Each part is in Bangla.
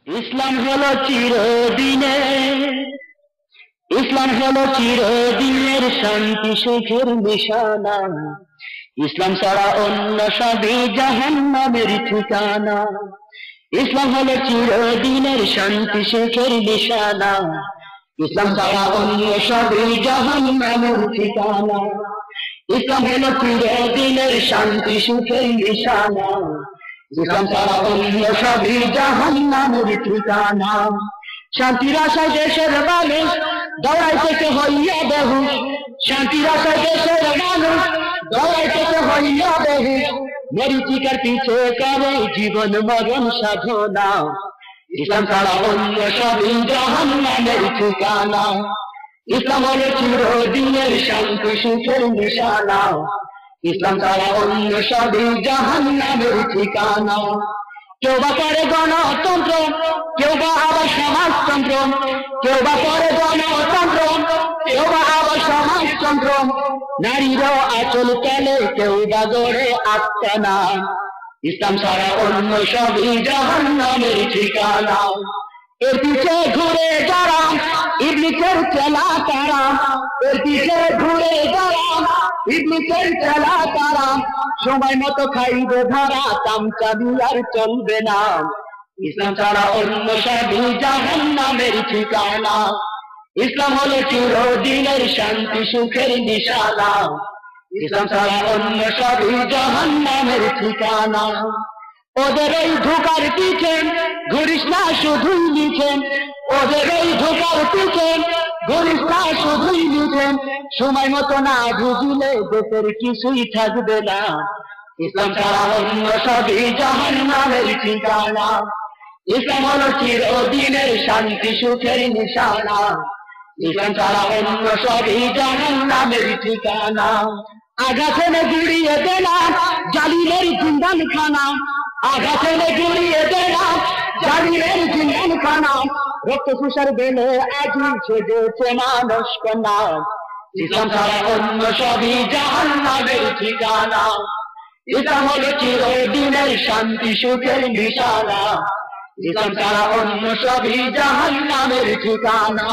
ইসলাম হলো চিরদিনের ইসলাম হলো চিরদিনের শান্তি সুখের নিশানা। ইসলাম ছাড়া অন্য সবই জাহান্নামের ঠিকানা। ইসলাম হলো চিরদিনের শান্তি সুখের নিশানা। ইসলাম ছাড়া অন্য সবই জাহান্নামের ঠিকানা। ইসলাম হলো চিরদিনের শান্তি সুখের নিশানা। ইসলাম ছাড়া অন্য সবই জাহান্নামের ঠিকানা। শান্তির আশায় দেশের মানুষ দৌড়াইতেছে হইয়া বেহুশ। শান্তির আশায় দেশের মানুষ দৌড়াইতেছে হইয়া বেহুশ। মরীচিকার পিছে করে জীবন মরণ সাধনা। ইসলাম ছাড়া অন্য সবই জাহান্নামের ঠিকানা। ইসলাম হলো চিরদিনের শান্তি সুখের নিশানা। ইসলাম ছাড়া অন্য সবই জাহান্নামের ঠিকানা। কেউ বা করে গণতন্ত্র, কেউ বা আবার সমাজতন্ত্র। কেউ বা করে গণতন্ত্র, কেউ বা আবার সমাজতন্ত্র। নারীরও আঁচল তলে কেউ বা গড়ে আস্তানা। ইসলাম ছাড়া অন্য সবই জাহান্নামের ঠিকানা। এর পিছে ঘুরে যারা ইবলিসের চেলা তারা। এর পিছে ঘুরে যারা ইবলিসের চেলা তারা। সময় মতো খাইবে ধরা, তামচাবি আর চলবে না। ইসলাম ছাড়া অন্য সবই জাহান্নামের ঠিকানা। ইসলাম হলো চিরদিনের শান্তি সুখের নিশানা। ইসলাম ছাড়া অন্য সবই জাহান্নামের ঠিকানা। ওদের এই ধোঁকার পিছে ঘুরিস না শুধুই লিখেন। ওদের এই ধোঁকার পিছে ঘুরিস না শুধুই লিখেন। সময় মতো না বুঝলে দেশের কিছুই থাকবে না। ইসলাম ছাড়া অন্য সবই জাহান্নামের ঠিকানা। ইসলাম হলো চিরদিনের শান্তি সুখের নিশানা। ইসলাম ছাড়া অন্য সবই জাহান্নামের ঠিকানা। আঘাতে গুড়িয়ে দেনা জালিমের জিন্দান খানা। আঘাতে গুড়িয়ে দেনা জালিমের জিন্দান খানা। রক্ত সুষার বেলে আজি সেজেছে মানুষ কন্যা। ইসলাম ছাড়া অন্য সবই জাহান্নামের ঠিকানা। ইসলাম হলো চিরদিনের শান্তি সুখের নিশানা। ইসলাম ছাড়া অন্য সবই জাহান্নামের ঠিকানা।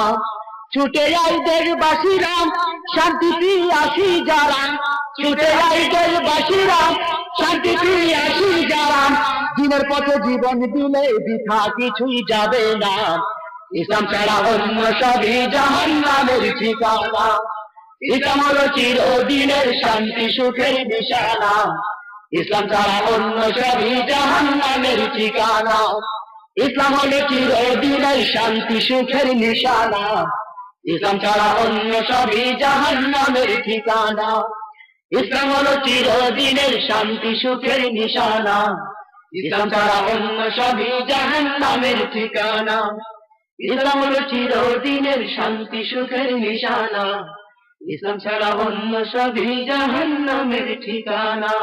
ছুটে আই দেশবাসীরা শান্তি প্রিয়াসী যারা। ছুটে আই দেশবাসীরা শান্তি প্রিয়াসী যারা। দিনের পথে জীবন দিলে বৃথা কিছুই যাবে না। ইসলাম ছাড়া অন্য সবই জাহান্নামের ঠিকানা। ইসলাম হলো চিরদিনের শান্তি সুখের নিশানা। ইসলাম ছাড়া অন্য সবই জাহান্নামের ঠিকানা। ইসলাম হলো চিরদিনের শান্তি সুখের নিশানা। ইসলাম ছাড়া অন্য সবই জাহান্নামের ঠিকানা। ইসলাম হলো চিরদিনের শান্তি সুখের নিশানা। ইসলাম ছাড়া অন্য সবই জাহান্নামের ঠিকানা। ইসলাম হলো চিরদিনের শান্তি সুখের নিশানা। ইসলাম ছাড়া অন্য সবই জাহান্নামের ঠিকানা।